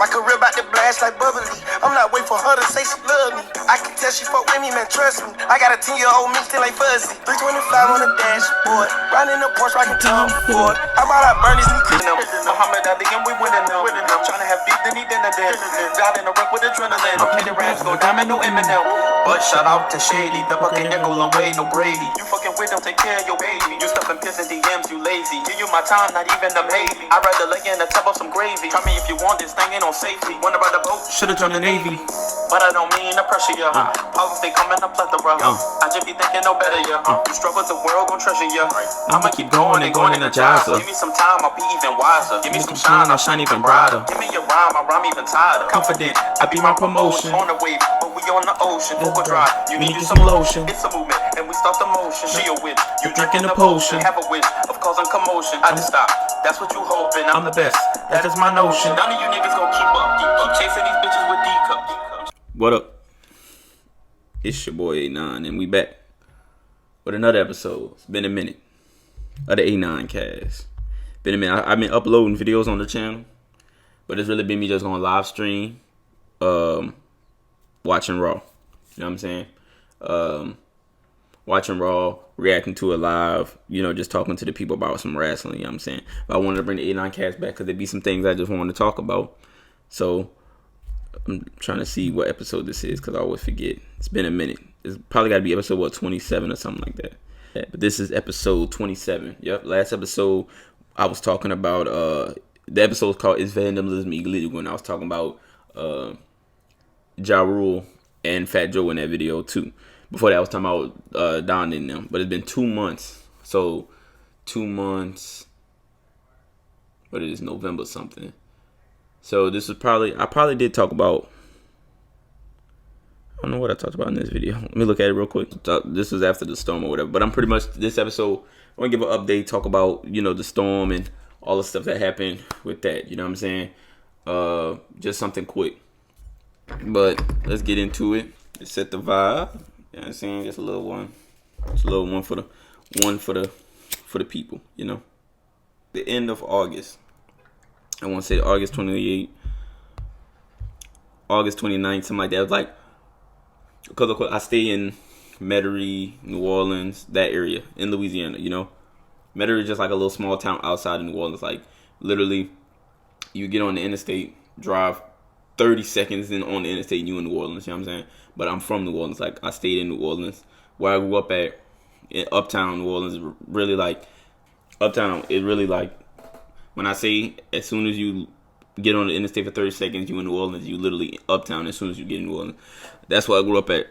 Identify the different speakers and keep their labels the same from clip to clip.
Speaker 1: My career about to blast like bubbly. I'm not waiting for her to say she love me. I can tell she fuck with me, man, trust me. I got a 10-year-old me still like fuzzy. 325 on the dashboard. Riding the Porsche, rocking Tom Ford. How about I burn this new Kxng? Muhammad Ali and we winning now. Tryna have beef, then he dinner then. God in the rock with adrenaline. Okay, the raps go diamond, no Eminem. But shout out to Shady, the fucking ain't go long way, no Brady. You fucking with them, take care of your baby. You stuff and piss in DMs, you lazy. Give you my time, not even them Navy. I'd rather lay in the tub of some gravy. Try me if you want, this thing ain't on safety. Wanna ride the boat? Should've joined the Navy. But I don't mean to pressure ya. Problems they come in a plethora. I just be thinking no better ya. You struggle, the world gon' treasure ya. I'ma keep going and going in the jazzer. Give me some time, I'll be even wiser. Give me some shine, I'll shine even brighter. Give me your rhyme, I'll rhyme even tighter. Confident, I be my promotion. On the wave, but we on the ocean. Overdrive, you need you some lotion. It's a movement, and we start the motion. She a witch, you drinking a potion. Have a wish of causing commotion. I just stop, that's what you hoping. I'm the best, that is my notion. None of you niggas gon' keep up. Keep chasing these bitches with D-cups.
Speaker 2: What up? It's your boy Anon, and we back with another episode. It's been a minute of the Anon cast. Been a minute. I've been uploading videos on the channel, but it's really been me just going live stream, watching Raw. You know what I'm saying? Watching Raw, reacting to it live, you know, just talking to the people about some wrestling, you know what I'm saying? But I wanted to bring the Anon cast back because there'd be some things I just wanted to talk about. So I'm trying to see what episode this is because I always forget. It's been a minute. It's probably got to be episode, 27 or something like that. Yeah, but this is episode 27. Yep, last episode I was talking about, the episode was called Is Vandalism Illegal? And I was talking about Ja Rule and Fat Joe in that video too. Before that I was talking about Don and them. But it's been 2 months. So 2 months, what is it, November something. So this is I probably did talk about, I don't know what I talked about in this video. Let me look at it real quick. This was after the storm or whatever. But I'm pretty much, this episode, I want to give an update, talk about, you know, the storm and all the stuff that happened with that. You know what I'm saying? Just something quick. But let's get into it. Let's set the vibe. You know what I'm saying? Just a little one. Just a little one for the people, you know. The end of August. I want to say August 28th, August 29th, something like that. It was like, because I stay in Metairie, New Orleans, that area in Louisiana, you know. Metairie is just like a little small town outside of New Orleans. Like, literally, you get on the interstate, drive 30 seconds in on the interstate, and you in New Orleans, you know what I'm saying? But I'm from New Orleans. Like, I stayed in New Orleans. Where I grew up at, in Uptown New Orleans, really like, Uptown is really like, when I say as soon as you get on the interstate for 30 seconds, you in New Orleans, you literally Uptown as soon as you get in New Orleans. That's where I grew up at.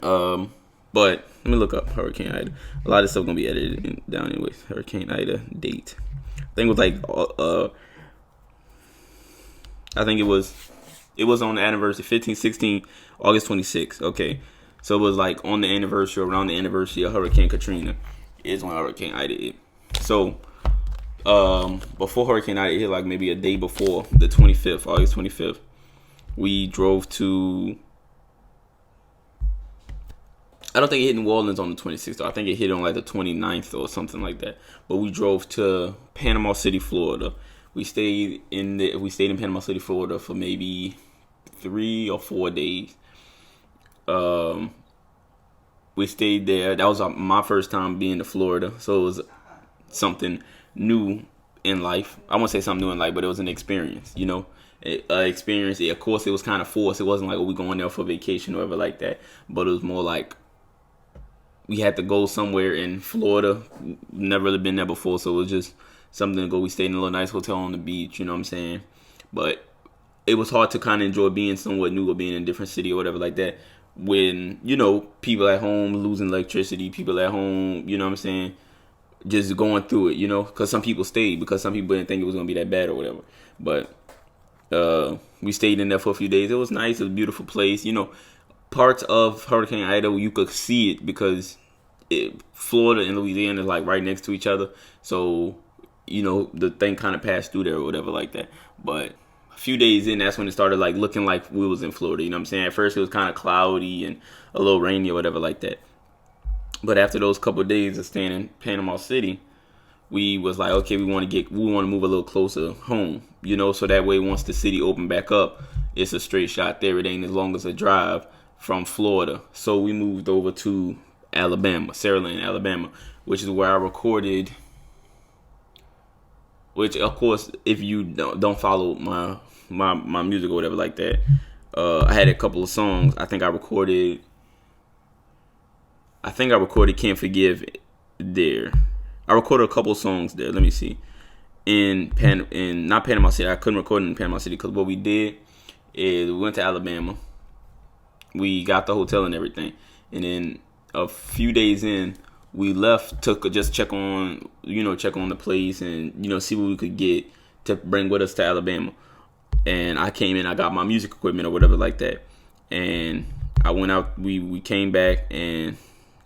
Speaker 2: But let me look up Hurricane Ida. A lot of stuff gonna be edited down anyways. Hurricane Ida date. I think it was like I think it was on the anniversary 15/16 August 26th. Okay, so it was like on the anniversary, around the anniversary of Hurricane Katrina is when Hurricane Ida hit. So before Hurricane Ida hit, like maybe a day before, the 25th, August 25th, we drove to, I don't think it hit New Orleans on the 26th. I think it hit on like the 29th or something like that. But we drove to Panama City, Florida. We stayed in Panama City, Florida for maybe 3 or 4 days. We stayed there. That was my first time being to Florida, so it was something new in life. I won't say something new in life, but it was an experience, you know. Experience. Of course, it was kind of forced. It wasn't like, we going there for vacation or whatever like that. But it was more like we had to go somewhere in Florida. Never really been there before, so it was just something to go. We stayed in a little nice hotel on the beach, you know what I'm saying? But it was hard to kind of enjoy being somewhat new or being in a different city or whatever like that when, you know, people at home losing electricity, people at home, you know what I'm saying, just going through it, you know, because some people stayed, because some people didn't think it was going to be that bad or whatever. But we stayed in there for a few days. It was nice. It was a beautiful place. You know, parts of Hurricane Ida, you could see it because Florida and Louisiana is like right next to each other. So, you know, the thing kind of passed through there or whatever like that. But a few days in, that's when it started like looking like we was in Florida. You know what I'm saying? At first it was kind of cloudy and a little rainy or whatever like that. But after those couple of days of staying in Panama City, we was like, okay, we want to move a little closer home, you know, so that way once the city opened back up, it's a straight shot there. It ain't as long as a drive from Florida. So we moved over to Alabama, Saraland, Alabama, which is where I recorded. Which, of course, if you don't follow my music or whatever like that, I had a couple of songs. I think I recorded "Can't Forgive" there. I recorded a couple of songs there. Let me see. In not Panama City. I couldn't record in Panama City because what we did is we went to Alabama. We got the hotel and everything, and then a few days in, we left to just check on the place and see what we could get to bring with us to Alabama. And I came in, I got my music equipment or whatever like that, and I went out. We came back, and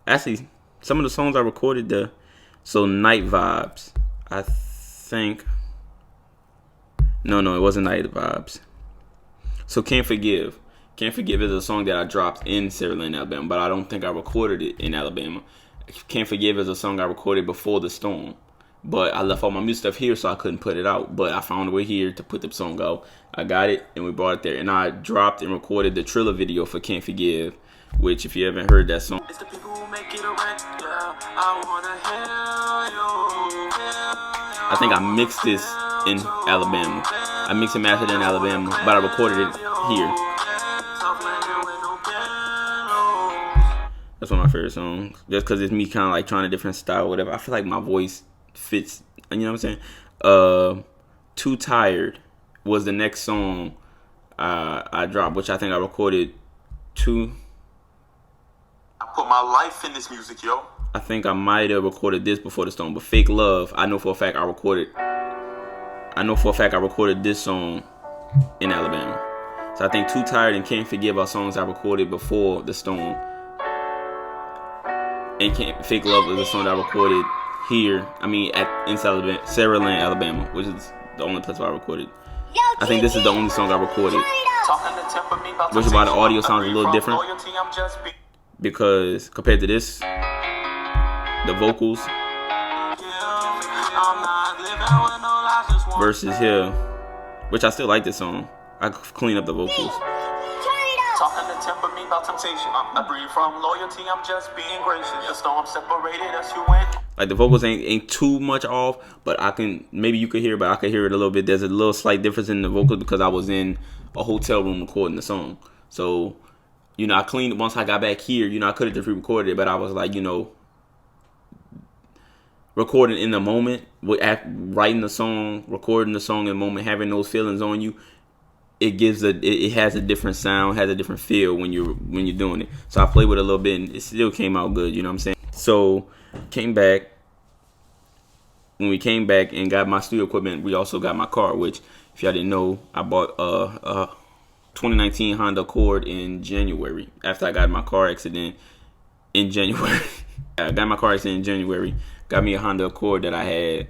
Speaker 2: actually some of the songs I recorded there. So Night Vibes, I think. No, it wasn't Night Vibes. So Can't Forgive is a song that I dropped in Saraland, Alabama, but I don't think I recorded it in Alabama. Can't Forgive is a song I recorded before the storm, but I left all my music stuff here, so I couldn't put it out. But I found a way here to put the song out. I got it, and we brought it there. And I dropped and recorded the Triller video for Can't Forgive, which, if you haven't heard that song,
Speaker 1: It's the people who make it a rent, yeah. I wanna hear you.
Speaker 2: I think I mixed this in Alabama. I mixed and mastered it in Alabama, but I recorded it here. That's one of my favorite songs. Just because it's me kind of like trying a different style or whatever. I feel like my voice fits. You know what I'm saying? Too Tired was the next song I dropped, which I think I recorded two.
Speaker 3: I put my life in this music, yo.
Speaker 2: I think I might have recorded this before the storm. But Fake Love, I know for a fact I recorded this song in Alabama. So I think Too Tired and Can't Forgive are songs I recorded before the storm. And Fake Love is a song that I recorded here. I mean, in Saraland, Alabama, which is the only place where I recorded. I think this is the only song I recorded, which is why the audio sounds a little different. Because compared to this, the vocals versus here, which I still like this song. I clean up the vocals.
Speaker 3: Talking to temper me about temptation. I breathe from loyalty, I'm just being gracious. The storm separated us, you went.
Speaker 2: Like the vocals ain't too much off, but maybe you could hear it, but I could hear it a little bit. There's a little slight difference in the vocals because I was in a hotel room recording the song. So, I cleaned it once I got back here. I could have just re-recorded it, but I was like, recording in the moment, writing the song, recording the song in the moment, having those feelings on you. It has a different sound, has a different feel when you're doing it. So I played with it a little bit, and it still came out good. You know what I'm saying? So when we came back and got my studio equipment, we also got my car. Which, if y'all didn't know, I bought a 2019 Honda Accord in January after I got my car accident in January. I got my car accident in January. Got me a Honda Accord that I had,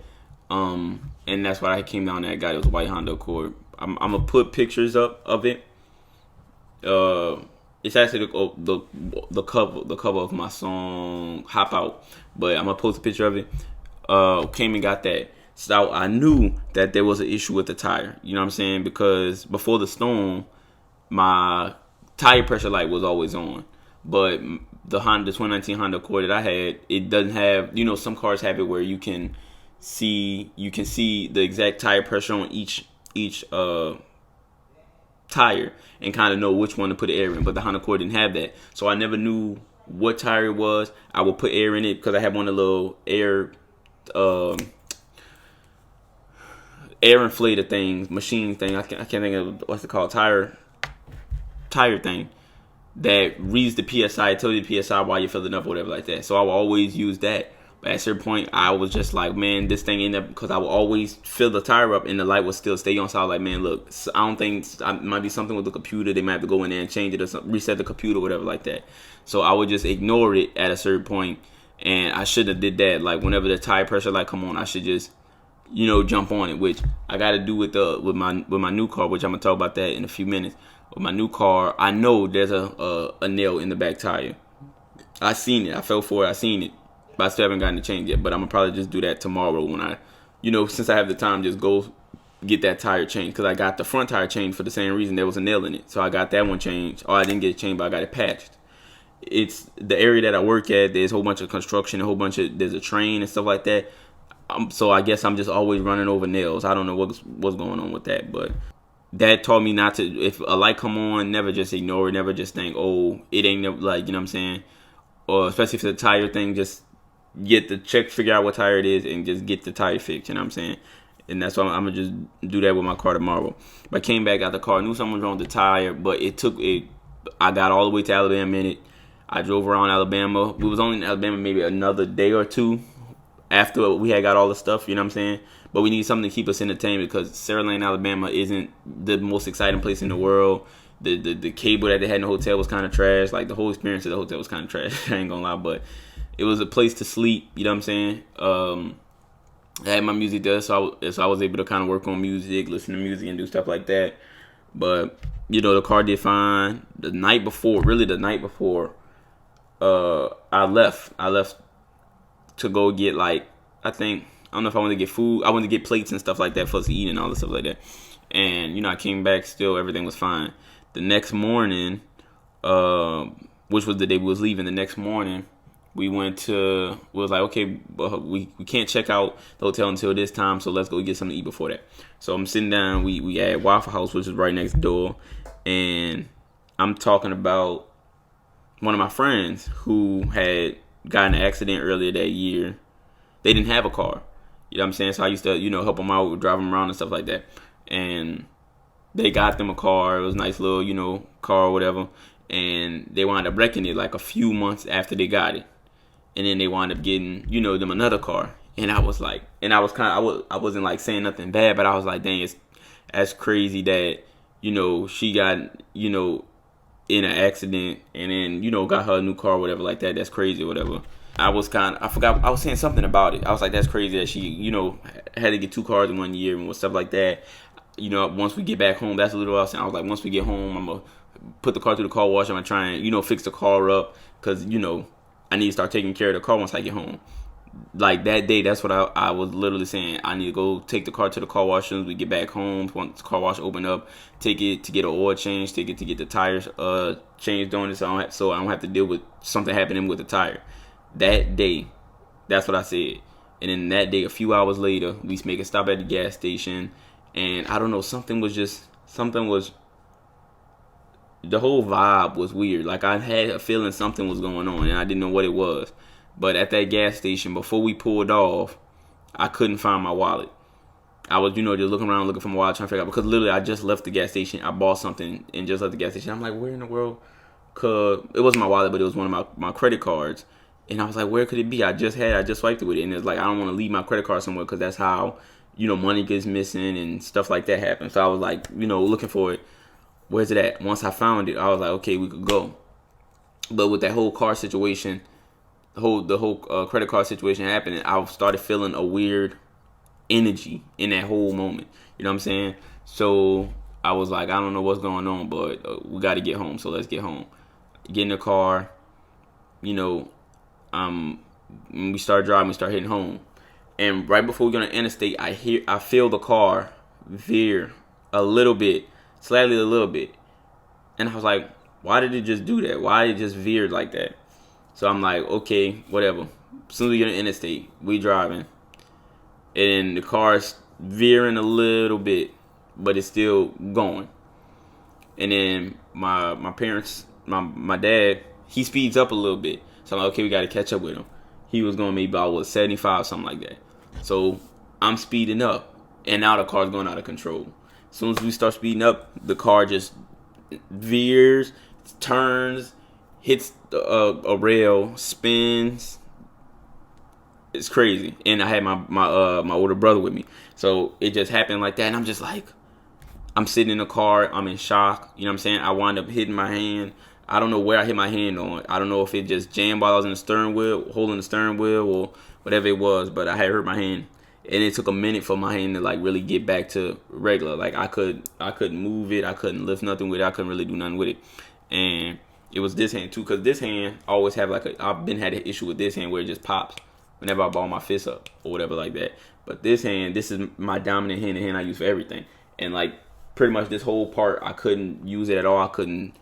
Speaker 2: and that's why I came down there. Got it was a white Honda Accord. I'm gonna put pictures up of it. It's actually the cover of my song "Hop Out," but I'm gonna post a picture of it. Came and got that. So I knew that there was an issue with the tire. You know what I'm saying? Because before the storm, my tire pressure light was always on, but the 2019 Honda Accord that I had, it doesn't have. Some cars have it where you can see the exact tire pressure on each tire and kind of know which one to put air in, but the Honda Accord didn't have that, so I never knew what tire it was. I would put air in it because I had one of the little air inflator things, machine thing. I can't think of what's it called, tire thing that reads the PSI. It tells you the PSI while you're filling up or whatever like that. So I will always use that. But at a certain point, I was just like, man, this thing ain't up, because I would always fill the tire up and the light would still stay on. So I was like, man, look, I don't think it might be something with the computer. They might have to go in there and change it or something, reset the computer or whatever like that. So I would just ignore it at a certain point, and I should have did that. Like whenever the tire pressure light come on, I should just jump on it, which I got to do with my new car, which I'm gonna talk about that in a few minutes. With my new car, I know there's a nail in the back tire. I seen it. I fell for it. I seen it. but I still haven't gotten the change yet. But I'm gonna probably just do that tomorrow when I, since I have the time, just go get that tire changed. Because I got the front tire changed for the same reason. There was a nail in it, so I got that one changed. Oh, I didn't get it changed, but I got it patched. It's the area that I work at. There's a whole bunch of construction, there's a train and stuff like that. So I guess I'm just always running over nails. I don't know what's going on with that, but that taught me not to. If a light come on, never just ignore it. Never just think, oh, it ain't never, like, you know what I'm saying. Or especially for the tire thing, just get the check, figure out what tire it is, and just get the tire fixed. You know what I'm saying. And that's why I'm gonna just do that with my car tomorrow. But I came back out the car, knew something was wrong with the tire, but I got all the way to Alabama in it. I drove around Alabama. We was only in Alabama maybe another day or two after we had got all the stuff, you know what I'm saying? But we need something to keep us entertained because Sarah Lane, Alabama isn't the most exciting place in the world. The cable that they had in the hotel was kind of trash. Like, the whole experience of the hotel was kind of trash. I ain't gonna lie, but it was a place to sleep, you know what I'm saying? I had my music there, so I was able to kind of work on music, listen to music, and do stuff like that. But, the car did fine. The night before, I left to go get, like, I don't know if I wanted to get food. I wanted to get plates and stuff like that for us to eat and all this stuff like that. And, I came back, still everything was fine. The next morning, which was the day we was leaving, the next morning, we was like, okay, we can't check out the hotel until this time, so let's go get something to eat before that. So I'm sitting down, we at Waffle House, which is right next door, and I'm talking about one of my friends who had gotten an accident earlier that year. They didn't have a car. You know what I'm saying? So I used to, help them out, drive them around and stuff like that. And they got them a car. It was a nice little, car or whatever. And they wound up wrecking it like a few months after they got it. And then they wound up getting, them another car. And I was like, I wasn't like saying nothing bad, but I was like, dang, that's crazy that, she got, in an accident and then, got her a new car or whatever like that. That's crazy or whatever. I forgot, I was saying something about it. I was like, that's crazy that she, had to get 2 cars in 1 year and stuff like that. Once we get back home, that's a little else. I was like, once we get home, I'm going to put the car through the car wash. I'm going to try and, fix the car up because, I need to start taking care of the car once I get home. Like, that day, that's what I was literally saying. I need to go take the car to the car wash as soon as we get back home. Once the car wash open up, take it to get an oil change, take it to get the tires changed on it so I don't have to deal with something happening with the tire. That day, that's what I said. And then that day, a few hours later, we make a stop at the gas station. And I don't know, the whole vibe was weird. Like, I had a feeling something was going on and I didn't know what it was. But at that gas station, before we pulled off, I couldn't find my wallet. I was, just looking around, looking for my wallet, trying to figure out. Because literally, I just left the gas station. I bought something and just left the gas station. I'm like, where in the world? Cause it wasn't my wallet, but it was one of my credit cards. And I was like, where could it be? I just swiped it with it. And it's like, I don't want to leave my credit card somewhere because that's how, money gets missing and stuff like that happens. So I was like, looking for it. Where's it at? Once I found it, I was like, okay, we could go. But with that whole car situation, the whole credit card situation happening, I started feeling a weird energy in that whole moment. You know what I'm saying? So I was like, I don't know what's going on, but we got to get home. So let's get home. Get in the car. When we start driving, we start hitting home. And right before we get on the interstate, I feel the car veer a little bit, slightly a little bit. And I was like, why did it just do that? Why did it just veer like that? So I'm like, okay, whatever. As soon as we get on the interstate, we driving. And the car's veering a little bit, but it's still going. And then my parents, my dad, he speeds up a little bit. So I'm like, okay, we got to catch up with him. He was going maybe about 75, something like that. So I'm speeding up, and now the car's going out of control. As soon as we start speeding up, the car just veers, turns, hits a rail, spins. It's crazy. And I had my older brother with me, so it just happened like that. And I'm just like, I'm sitting in the car, I'm in shock. You know what I'm saying? I wound up hitting my hand. I don't know where I hit my hand on. I don't know if it just jammed while I was in the steering wheel, holding the steering wheel, or whatever it was. But I had hurt my hand, and it took a minute for my hand to like really get back to regular. Like I couldn't move it. I couldn't lift nothing with it. I couldn't really do nothing with it. And it was this hand too, because this hand I always have I've been had an issue with this hand where it just pops whenever I ball my fist up or whatever like that. But this hand, this is my dominant hand, the hand I use for everything. And like pretty much this whole part, I couldn't use it at all. I couldn't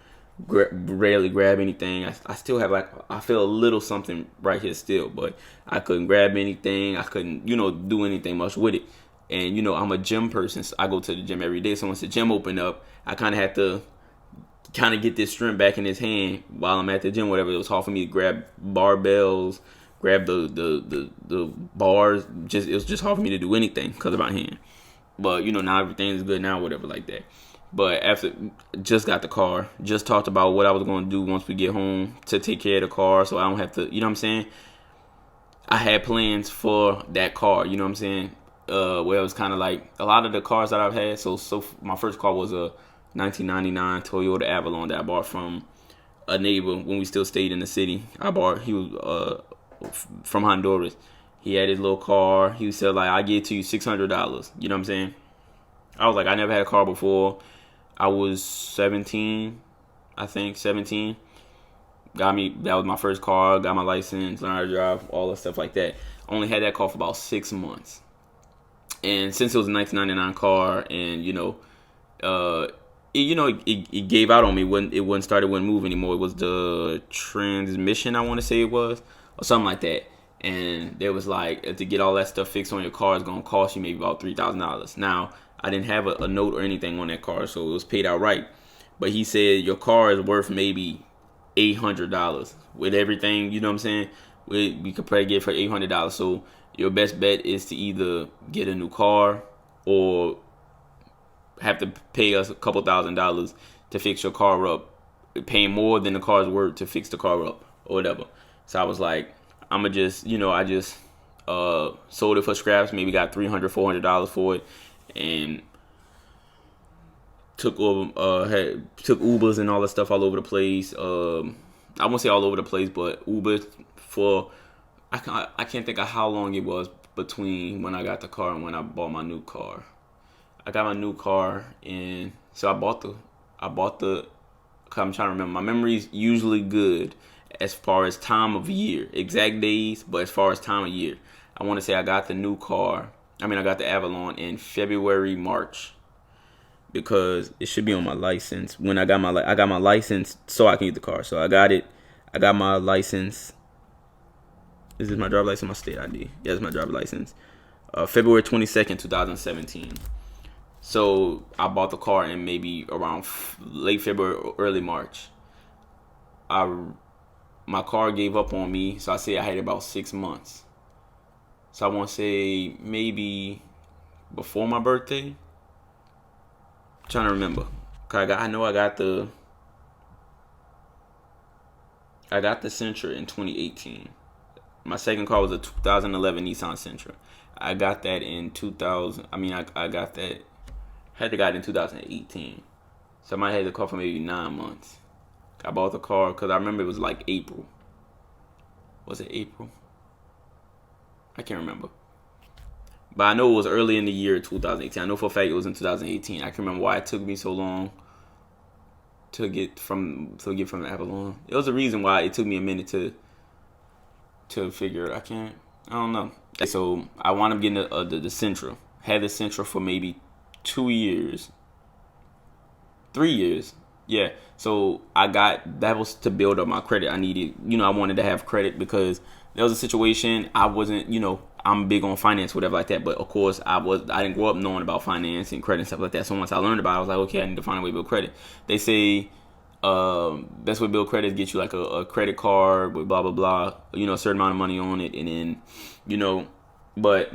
Speaker 2: rarely grab anything. I still have I feel a little something right here still, but I couldn't grab anything. I couldn't, do anything much with it. And, I'm a gym person. So I go to the gym every day. So once the gym opened up, I kind of had to get this strength back in his hand while I'm at the gym, whatever. It was hard for me to grab barbells, grab the bars. It was just hard for me to do anything because of my hand. But, now everything is good now, whatever like that. But after, just got the car, just talked about what I was going to do once we get home to take care of the car so I don't have to, you know what I'm saying? I had plans for that car, you know what I'm saying? Where it was kind of like a lot of the cars that I've had. So my first car was a 1999 Toyota Avalon that I bought from a neighbor when we still stayed in the city. He was from Honduras. He had his little car. He said, like, I give it to you $600. You know what I'm saying? I was like, I never had a car before. I was 17, I think, 17. That was my first car. Got my license, learned how to drive, all that stuff like that. Only had that car for about 6 months. And since it was a 1999 car, and it gave out on me when it wouldn't move anymore. It was the transmission, I want to say it was, or something like that. And there was like, to get all that stuff fixed on your car is gonna cost you maybe about $3,000. Now, I didn't have a note or anything on that car, so it was paid outright. But he said your car is worth maybe $800 with everything. You know what I'm saying? We could probably get it for $800. So your best bet is to either get a new car or have to pay us a couple $1,000s to fix your car up, paying more than the car's worth to fix the car up or whatever. So I was like, I'm gonna just, I just sold it for scraps, maybe got $300, $400 for it, and took Ubers and all that stuff all over the place. I won't say all over the place, but Uber for I can't think of how long it was between when I got the car and when I bought my new car. I got my new car, and so I bought the. I'm trying to remember. My memory's usually good as far as time of year, exact days, but as far as time of year, I want to say I got the new car. I got the Avalon in February, March, because it should be on my license. When I got my license, so I can get the car. So I got it. I got my license. Is this my driver license? My state ID. Yeah, it's my driver license. February 22nd, 2017. So I bought the car in maybe around late February or early March. My car gave up on me, so I say I had it about 6 months. So I want to say maybe before my birthday. I'm trying to remember. I know I got the Sentra in 2018. My second car was a 2011 Nissan Sentra. I got that in 2000. I got that. Had to got it in 2018. So I might have had the car for maybe 9 months. I bought the car because I remember it was like April. Was it April? I can't remember. But I know it was early in the year 2018. I know for a fact it was in 2018. I can't remember why it took me so long to get from the Avalon. It was a reason why it took me a minute to figure it. I don't know. So I wound up getting the Sentra. Had the Sentra for maybe 2 years. 3 years. Yeah. So that was to build up my credit. I needed, I wanted to have credit because there was a situation I wasn't, I'm big on finance, whatever like that. But of course I didn't grow up knowing about finance and credit and stuff like that. So once I learned about it, I was like, okay, I need to find a way to build credit. They say, best way to build credit is get you like a credit card with blah, blah, blah, a certain amount of money on it. And then, but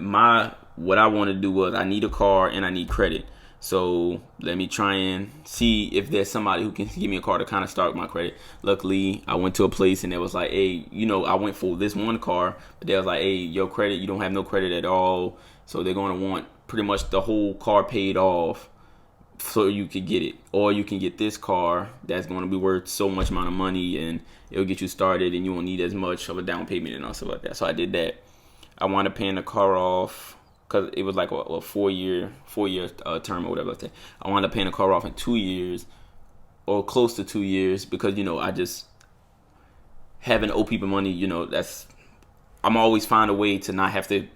Speaker 2: what I want to do was I need a car and I need credit. So let me try and see if there's somebody who can give me a car to kind of start my credit. Luckily, I went to a place and it was like, hey, I went for this one car, but they was like, hey, your credit, you don't have no credit at all. So they're going to want pretty much the whole car paid off so you could get it. Or you can get this car that's going to be worth so much amount of money and it'll get you started and you won't need as much of a down payment and all stuff like that. So I did that. I wound up paying the car off because it was like a 4 year term or whatever like that. I wound up paying the car off in 2 years. or close to 2 years, because I just having owe people money. I'm always find a way to not have to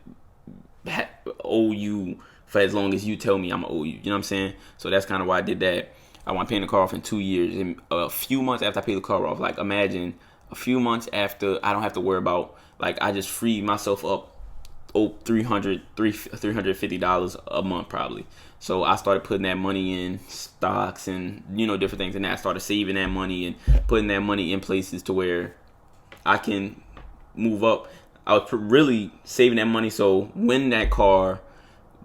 Speaker 2: owe you for as long as you tell me I'm gonna owe you. You know what I'm saying? So that's kind of why I did that. I want paying the car off in 2 years, and a few months after I pay the car off, like imagine a few months after, I don't have to worry about, like, I just freed myself up $350 a month probably. So I started putting that money in stocks and different things, and I started saving that money and putting that money in places to where I can move up. I was really saving that money so when that car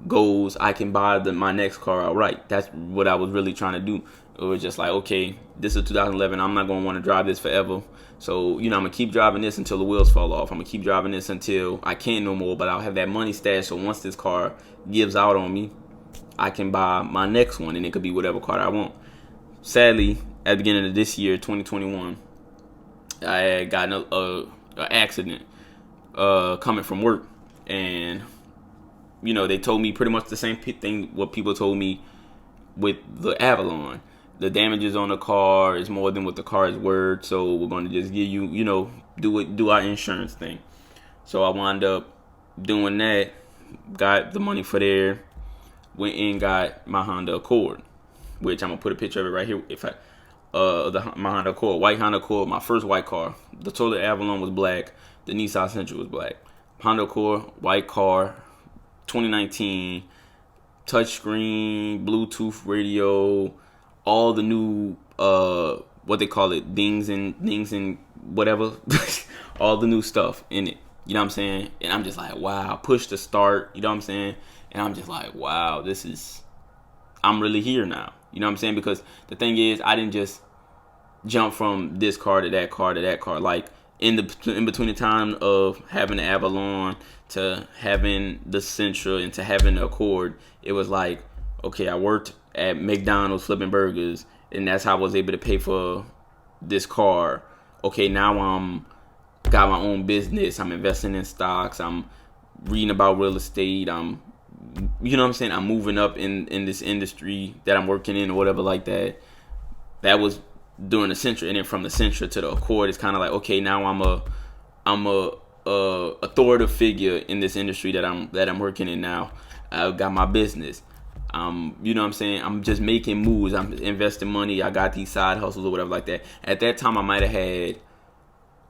Speaker 2: goes, I can buy my next car outright. That's what I was really trying to do. It was just like, okay, this is 2011. I'm not going to want to drive this forever. So, I'm going to keep driving this until the wheels fall off. I'm going to keep driving this until I can't no more, but I'll have that money stashed. So once this car gives out on me, I can buy my next one, and it could be whatever car I want. Sadly, at the beginning of this year, 2021, I had gotten an accident coming from work, and they told me pretty much the same thing what people told me with the Avalon. The damages on the car is more than what the car is worth, so we're going to just give you, do our insurance thing. So I wound up doing that, got the money for there, went and got my Honda Accord, which I'm going to put a picture of it right here. My Honda Accord, white Honda Accord, my first white car. The Toyota Avalon was black. The Nissan Sentra was black. Honda Accord, white car, 2019, touchscreen, Bluetooth radio, all the new what they call it, dings and whatever, all the new stuff in it. You know what I'm saying? And I'm just like, wow, push to start. You know what I'm saying? And I'm just like, wow, I'm really here now. You know what I'm saying? Because the thing is, I didn't just jump from this car to that car to that car. Like in between the time of having the Avalon to having the Sentra and to having the Accord, it was like, okay, I worked at McDonald's flipping burgers, and that's how I was able to pay for this car. Okay, now I'm got my own business. I'm investing in stocks. I'm reading about real estate. I'm moving up in this industry that I'm working in or whatever like that. That was during the Sentra, and then from the Sentra to the Accord, it's kind of like, okay, now I'm a authoritative figure in this industry that I'm working in now. I've got my business. You know what I'm saying? I'm just making moves. I'm investing money. I got these side hustles or whatever like that. At that time, I might have had,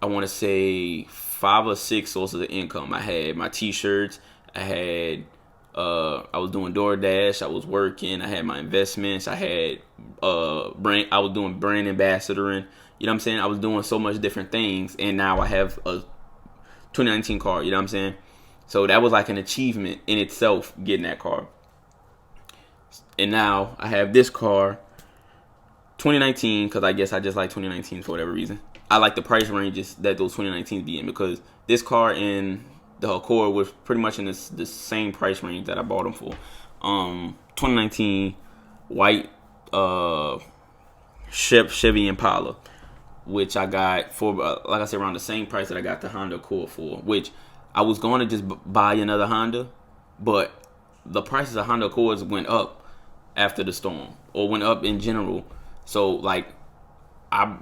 Speaker 2: I want to say 5 or 6 sources of income. I had my t-shirts. I was doing DoorDash. I was working. I had my investments. I had brand. I was doing brand ambassadoring. You know what I'm saying? I was doing so much different things, and now I have a 2019 car. You know what I'm saying? So that was like an achievement in itself, getting that car. And now I have this car, 2019, because I guess I just like 2019 for whatever reason. I like the price ranges that those 2019s be in, because this car and the Accord was pretty much in the same price range that I bought them for. 2019 white Chevy Impala, which I got for, like I said, around the same price that I got the Honda Accord for, which I was going to just buy another Honda, but the prices of Honda Accords went up after the storm, or went up in general. So like, how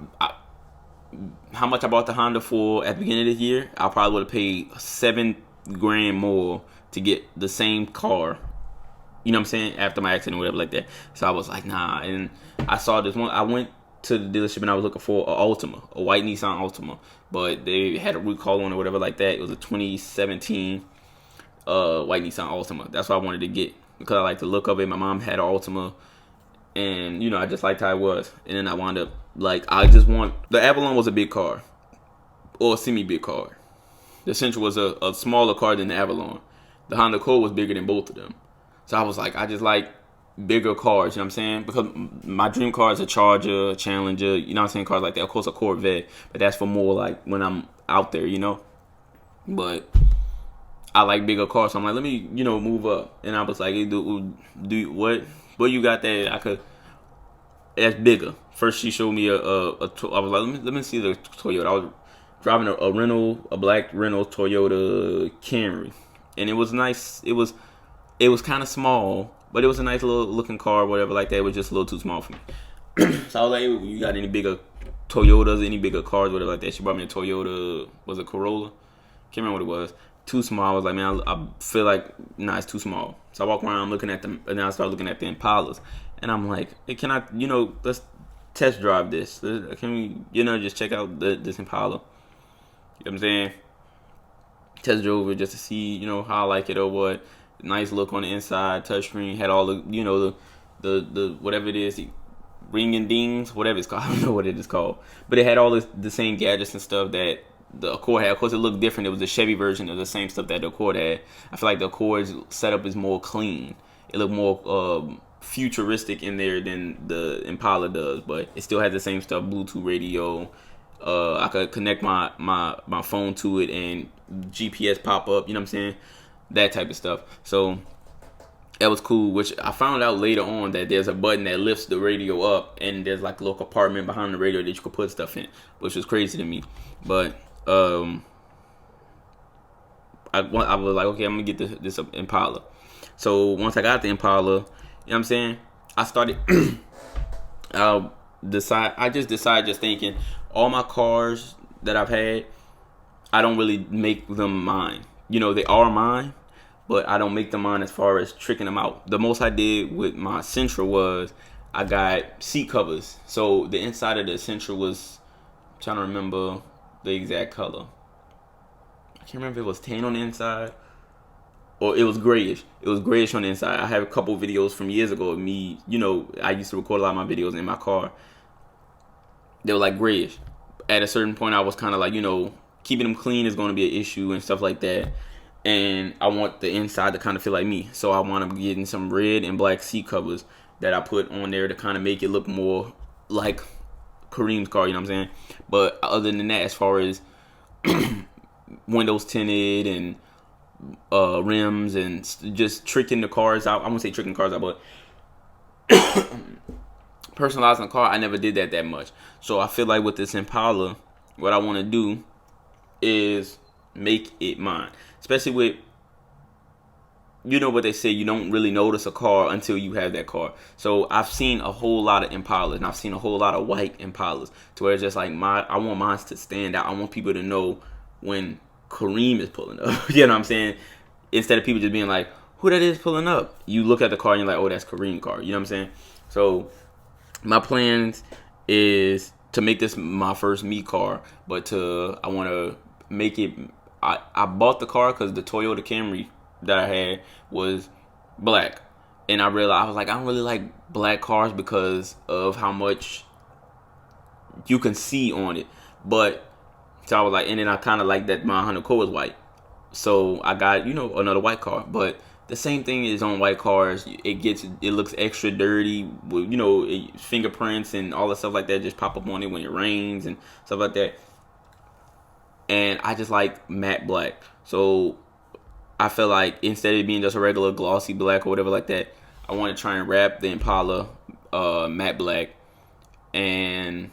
Speaker 2: much I bought the Honda for at the beginning of the year, I probably would have paid $7,000 more to get the same car. You know what I'm saying? After my accident or whatever like that. So I was like, nah. And I saw this one. I went to the dealership and I was looking for a white Nissan Altima, but they had a recall on it or whatever like that. It was a 2017 white Nissan Altima. That's what I wanted to get, because I like the look of it. My mom had an Altima, and I just liked how it was. And then I wound up like, the Avalon was a big car, or a semi-big car. The Sentra was a smaller car than the Avalon. The Honda Accord was bigger than both of them. So I was like, I just like bigger cars, you know what I'm saying? Because my dream car is a Charger, a Challenger, you know what I'm saying? Cars like that. Of course, a Corvette, but that's for more like when I'm out there, But I like bigger cars, so I'm like, let me, move up. And I was like, hey, do what you got that that's bigger? First, she showed me I was like, let me see the Toyota. I was driving a black Renault Toyota Camry, and it was nice. It was kind of small, but it was a nice little looking car, whatever like that. It was just a little too small for me. So I was like, hey, you got any bigger Toyotas, any bigger cars, whatever like that? She brought me a Toyota, was it Corolla? Can't remember what it was. Too small. I was like, man, I feel like, nah, it's too small. So I walk around looking at them, and then I start looking at the Impalas. And I'm like, hey, can I, let's test drive this. Can we, just check out this Impala? You know what I'm saying? Test drove it just to see, how I like it or what. Nice look on the inside, touchscreen, had all the, the whatever it is, ring and dings, whatever it's called. I don't know what it is called. But it had all the same gadgets and stuff that the Accord had. Of course, it looked different. It was the Chevy version of the same stuff that the Accord had. I feel like the Accord's setup is more clean. It looked more futuristic in there than the Impala does, but it still has the same stuff: Bluetooth radio. I could connect my phone to it and GPS pop up. You know what I'm saying? That type of stuff. So that was cool. Which I found out later on that there's a button that lifts the radio up, and there's like a little compartment behind the radio that you could put stuff in, which was crazy to me. But I was like, okay, I'm gonna get this Impala. So once I got the Impala, you know what I'm saying, I started. I just decided, just thinking, all my cars that I've had, I don't really make them mine. They are mine, but I don't make them mine as far as tricking them out. The most I did with my Sentra was I got seat covers. So the inside of the Sentra was, I'm trying to remember the exact color. I can't remember if it was tan on the inside or it was grayish. It was grayish on the inside. I have a couple videos from years ago of me, I used to record a lot of my videos in my car. They were like grayish. At a certain point, I was kind of like, keeping them clean is going to be an issue and stuff like that. And I want the inside to kind of feel like me. So I want to get in some red and black seat covers that I put on there to kind of make it look more like Kareem's car, you know what I'm saying? But other than that, as far as windows tinted and rims and just tricking the cars out, I won't say tricking cars out, but personalizing the car, I never did that much. So I feel like with this Impala, what I want to do is make it mine. Especially with, what they say, you don't really notice a car until you have that car. So I've seen a whole lot of Impalas, and I've seen a whole lot of white Impalas, to where it's just like, I want mine to stand out. I want people to know when Kareem is pulling up. You know what I'm saying? Instead of people just being like, who that is pulling up? You look at the car and you're like, oh, that's Kareem's car. You know what I'm saying? So my plans is to make this my first me car, but I want to make it. I bought the car because the Toyota Camry that I had was black, and I realized, I was like, I don't really like black cars because of how much you can see on it. But so I was like, and then I kind of like that my Honda Accord was white, so I got another white car. But the same thing is on white cars. It looks extra dirty with fingerprints and all the stuff like that just pop up on it when it rains and stuff like that. And I just like matte black. So I feel like instead of it being just a regular glossy black or whatever like that, I want to try and wrap the Impala matte black and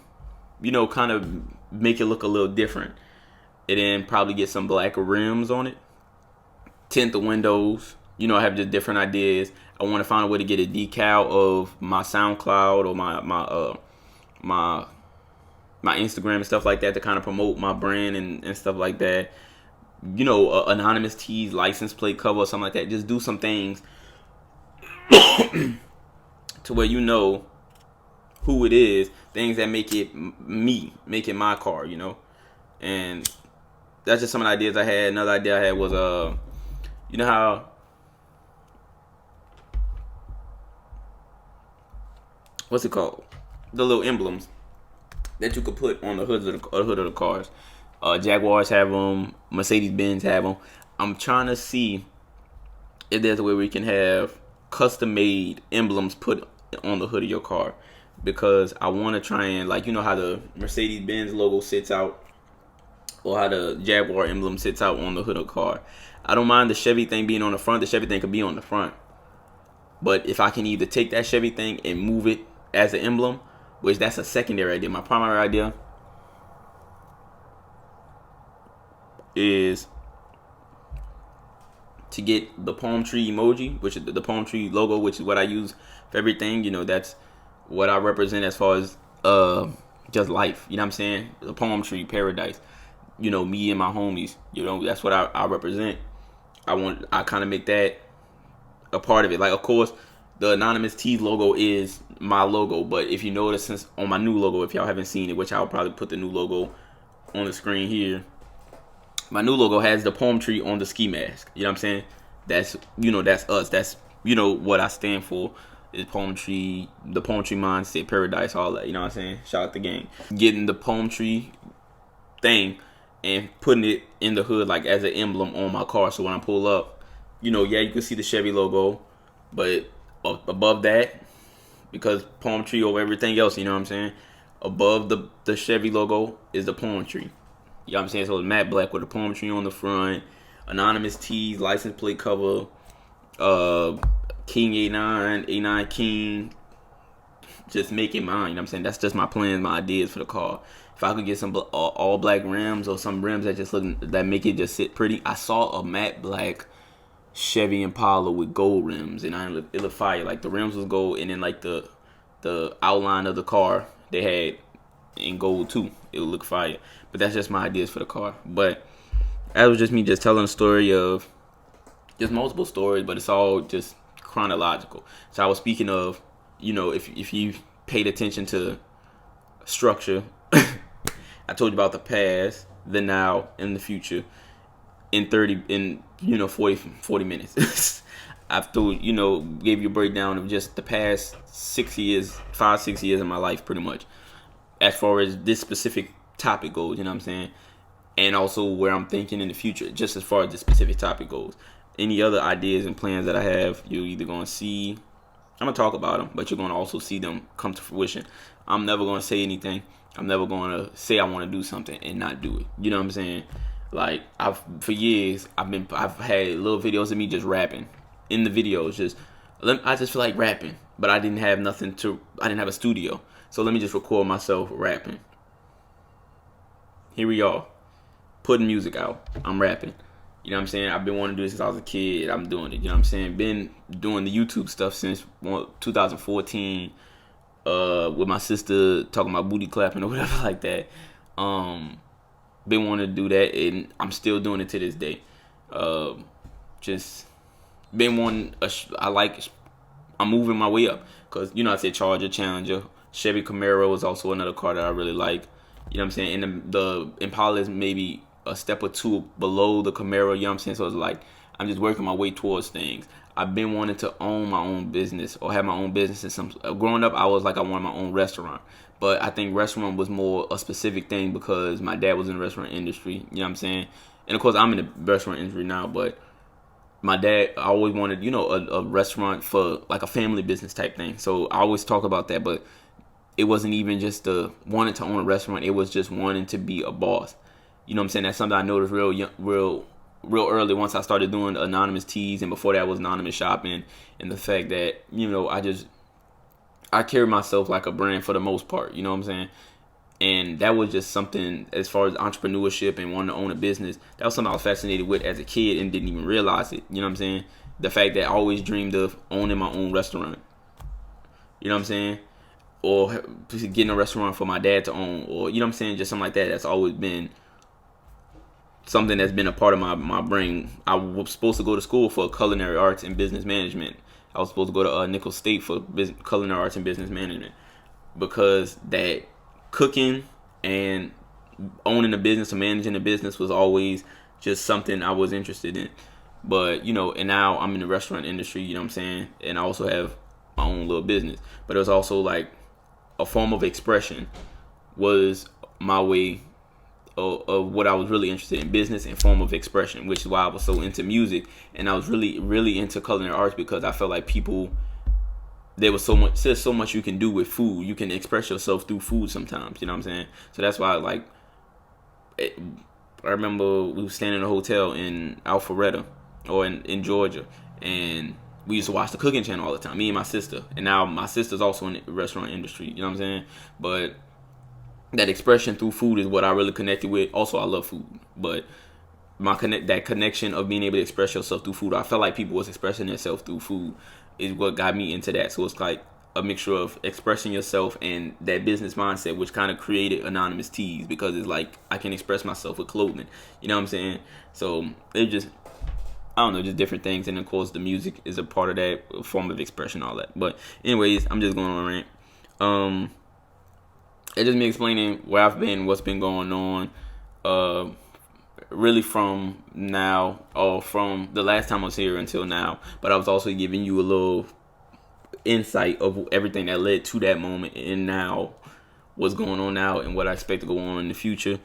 Speaker 2: kind of make it look a little different. And then probably get some black rims on it, tint the windows. I have just different ideas. I want to find a way to get a decal of my SoundCloud or my Instagram and stuff like that to kind of promote my brand and stuff like that. Anonymous tees, license plate cover or something like that. Just do some things to where who it is. Things that make it me, make it my car, And that's just some of the ideas I had. Another idea I had was, how what's it called? The little emblems that you could put on the hood of the cars. Jaguars have them. Mercedes-Benz have them. I'm trying to see if there's a way we can have custom-made emblems put on the hood of your car, because I want to try and, like, how the Mercedes-Benz logo sits out, or how the Jaguar emblem sits out on the hood of the car. I don't mind the Chevy thing being on the front. The Chevy thing could be on the front. But if I can either take that Chevy thing and move it as an emblem, which that's a secondary idea. My primary idea is to get the palm tree emoji, which is the palm tree logo, which is what I use for everything. That's what I represent as far as just life. You know what I'm saying? The palm tree, paradise. You know, me and my homies. You know, that's what I represent. I kind of make that a part of it. Like, of course, the Anonymous Tees logo is my logo, but if you notice, since on my new logo, if y'all haven't seen it, which I'll probably put the new logo on the screen here, my new logo has the palm tree on the ski mask. You know what I'm saying? That's, you know, that's us. That's, you know, what I stand for is palm tree, the palm tree mindset, paradise, all that. You know what I'm saying? Shout out the gang. Getting the palm tree thing and putting it in the hood like as an emblem on my car. So when I pull up, you know, yeah, you can see the Chevy logo, but above that, because palm tree over everything else, you know what I'm saying? Above the Chevy logo is the palm tree. You know what I'm saying? So it's matte black with a palm tree on the front, Anonymous Tees, license plate cover, Kxng Anon, Kxng, just make it mine. You know what I'm saying? That's just my plans, my ideas for the car. If I could get some all black rims or some rims that just look, that make it just sit pretty. I saw a matte black Chevy Impala with gold rims, and it looked fire. Like the rims was gold, and then like the outline of the car they had in gold too. It would look fire. But that's just my ideas for the car. But that was just me just telling a story of just multiple stories, but it's all just chronological. So I was speaking of, you know, if you paid attention to structure, I told you about the past, the now, and the future in 40 minutes. I've told, you know, gave you a breakdown of just the past 6 years, 5-6 years of my life, pretty much, as far as this specific topic goes, you know what I'm saying? And also where I'm thinking in the future, just as far as this specific topic goes. Any other ideas and plans that I have, you're either going to see, I'm going to talk about them, but you're going to also see them come to fruition. I'm never going to say anything. I'm never going to say I want to do something and not do it. You know what I'm saying? Like, for years, I've had little videos of me just rapping. In the videos, I just feel like rapping, but I didn't have a studio. So let me just record myself rapping. Here we are, putting music out. I'm rapping. You know what I'm saying? I've been wanting to do this since I was a kid. I'm doing it. You know what I'm saying? Been doing the YouTube stuff since 2014. With my sister talking about booty clapping or whatever like that. Been wanting to do that, and I'm still doing it to this day. Just been wanting. I'm moving my way up, because, you know, I said Charger, Challenger, Chevy Camaro was also another car that I really like. You know what I'm saying? And the Impala is maybe a step or two below the Camaro. You know what I'm saying? So it's like I'm just working my way towards things. I've been wanting to own my own business or have my own business. Growing up, I was like, I wanted my own restaurant. But I think restaurant was more a specific thing because my dad was in the restaurant industry. You know what I'm saying? And of course, I'm in the restaurant industry now. But my dad always wanted, you know, a restaurant for like a family business type thing. So I always talk about that. But it wasn't even just wanting to own a restaurant. It was just wanting to be a boss. You know what I'm saying? That's something I noticed real early once I started doing Anonymous Tees, and before that was Anonymous Shopping, and the fact that, you know, I carry myself like a brand for the most part, you know what I'm saying? And that was just something, as far as entrepreneurship and wanting to own a business, that was something I was fascinated with as a kid and didn't even realize it, you know what I'm saying? The fact that I always dreamed of owning my own restaurant, you know what I'm saying? Or getting a restaurant for my dad to own, or, you know what I'm saying, just something like that. That's always been something that's been a part of my brain. I was supposed to go to school for culinary arts and business management. I was supposed to go to Nicholls State for culinary arts and business management, because that cooking and owning a business or managing a business was always just something I was interested in. But, you know, and now I'm in the restaurant industry, you know what I'm saying? And I also have my own little business. But it was also like a form of expression was my way of what I was really interested in, business and form of expression, which is why I was so into music, and I was really into culinary arts, because I felt like there's so much you can do with food. You can express yourself through food sometimes, you know what I'm saying? So that's why, like, I remember we were staying in a hotel in Alpharetta, or in Georgia, and we used to watch the cooking channel all the time, me and my sister. And now my sister's also in the restaurant industry, you know what I'm saying? But that expression through food is what I really connected with. Also, I love food, but that connection of being able to express yourself through food, I felt like people was expressing themselves through food, is what got me into that. So it's like a mixture of expressing yourself and that business mindset, which kind of created Anonymous Tees, because it's like I can express myself with clothing. You know what I'm saying? So it just, I don't know, just different things. And of course, the music is a part of that form of expression, all that. But anyways, I'm just going on a rant. It's just me explaining where I've been, what's been going on. Really from now, or from the last time I was here until now. But I was also giving you a little insight of everything that led to that moment, and now what's going on now and what I expect to go on in the future.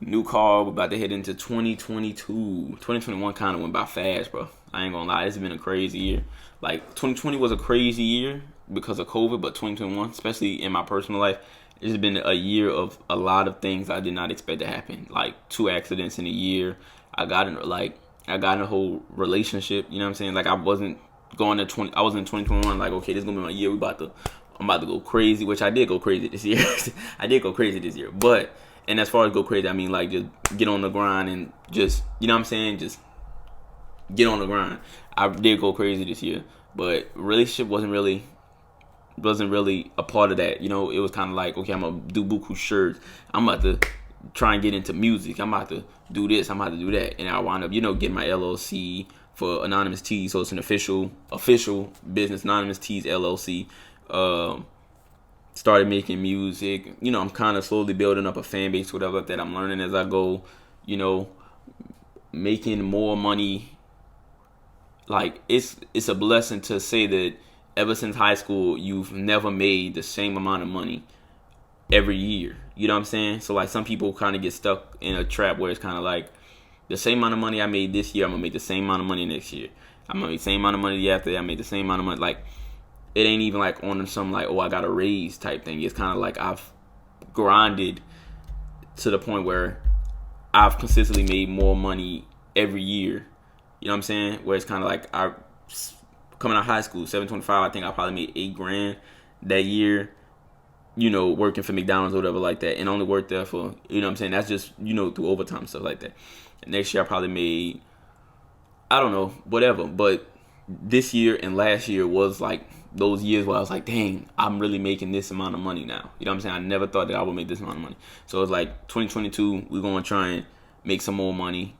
Speaker 2: New car, we're about to head into 2022. 2021 kind of went by fast, bro. I ain't gonna lie, it's been a crazy year. Like 2020 was a crazy year because of COVID, but 2021, especially in my personal life, it's been a year of a lot of things I did not expect to happen. Like 2 accidents in a year. I got in a whole relationship. You know what I'm saying? Like I wasn't going to I was in 2021. Like, okay, this is gonna be my year. I'm about to go crazy, which I did go crazy this year. I did go crazy this year, but and as far as go crazy, I mean like just get on the grind and just, you know what I'm saying, just get on the grind. I did go crazy this year, but relationship wasn't really a part of that. You know, it was kind of like, okay, I'm gonna do buku shirts. I'm about to try and get into music. I'm about to do this. I'm about to do that, and I wound up, getting my LLC for Anonymous Tees. So it's an official business, Anonymous Tees LLC. Started making music. I'm kind of slowly building up a fan base, whatever that I'm learning as I go. Making more money. Like it's a blessing to say that ever since high school, you've never made the same amount of money every year. You know what I'm saying? So like some people kind of get stuck in a trap where it's kind of like the same amount of money I made this year, I'm gonna make the same amount of money next year. I'm gonna make the same amount of money the year after that. I made the same amount of money. Like it ain't even like on some like, oh, I got a raise type thing. It's kind of like I've grinded to the point where I've consistently made more money every year. You know what I'm saying? Where it's kind of like coming out of high school, 725, I think I probably made $8,000 that year, working for McDonald's or whatever like that, and only worked there for, you know what I'm saying? That's just, through overtime, stuff like that. And next year I probably made, I don't know, whatever. But this year and last year was like those years where I was like, dang, I'm really making this amount of money now. You know what I'm saying? I never thought that I would make this amount of money. So it's like 2022, we're going to try and make some more money.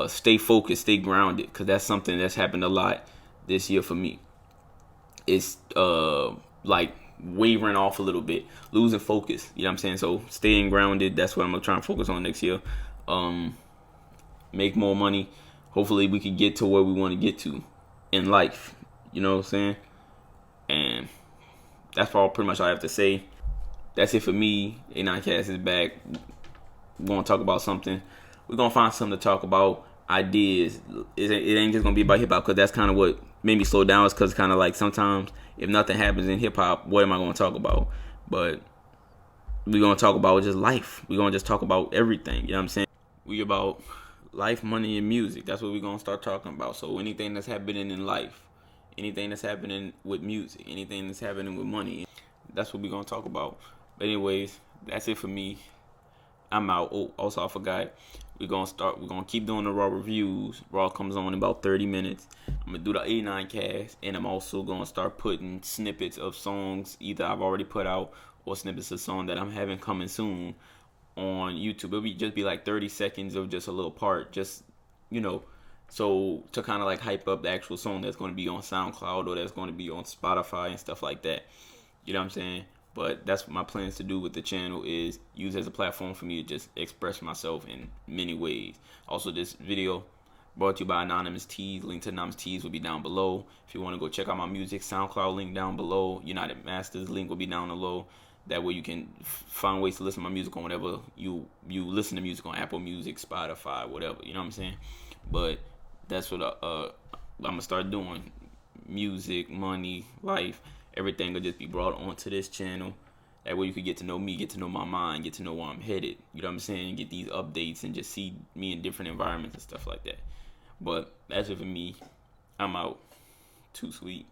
Speaker 2: Stay focused, stay grounded, because that's something that's happened a lot this year for me. It's like wavering off a little bit, losing focus. You know what I'm saying? So staying grounded, that's what I'm gonna try and focus on next year. Make more money. Hopefully we can get to where we want to get to in life. You know what I'm saying? And that's pretty much all I have to say. That's it for me. Anoncast is back. We're gonna talk about something. We're gonna find something to talk about. Ideas. It ain't just gonna be about hip hop, because that's kind of what made me slow down. Is because kind of like sometimes if nothing happens in hip hop, what am I gonna talk about? But we're gonna talk about just life. We're gonna just talk about everything. You know what I'm saying? We about life, money, and music. That's what we're gonna start talking about. So anything that's happening in life, anything that's happening with music, anything that's happening with money, that's what we're gonna talk about. But anyways, that's it for me. I'm out. Oh, also I forgot. We're gonna keep doing the Raw reviews. Raw comes on in about 30 minutes. I'm gonna do the 89 cast, and I'm also gonna start putting snippets of songs either I've already put out or snippets of songs that I'm having coming soon on YouTube. It'll just be like 30 seconds of just a little part, just so to kind of like hype up the actual song that's gonna be on SoundCloud or that's gonna be on Spotify and stuff like that. You know what I'm saying? But that's what my plans to do with the channel, is use it as a platform for me to just express myself in many ways. Also, this video brought to you by Anonymous Tees. Link to Anonymous Tees will be down below. If you want to go check out my music, SoundCloud link down below. United Masters link will be down below. That way you can find ways to listen to my music on whatever you listen to music on, Apple Music, Spotify, whatever. You know what I'm saying? But that's what I'm going to start doing. Music, money, life. Everything will just be brought onto this channel. That way you could get to know me, get to know my mind, get to know where I'm headed. You know what I'm saying? Get these updates and just see me in different environments and stuff like that. But that's it for me. I'm out. Too sweet.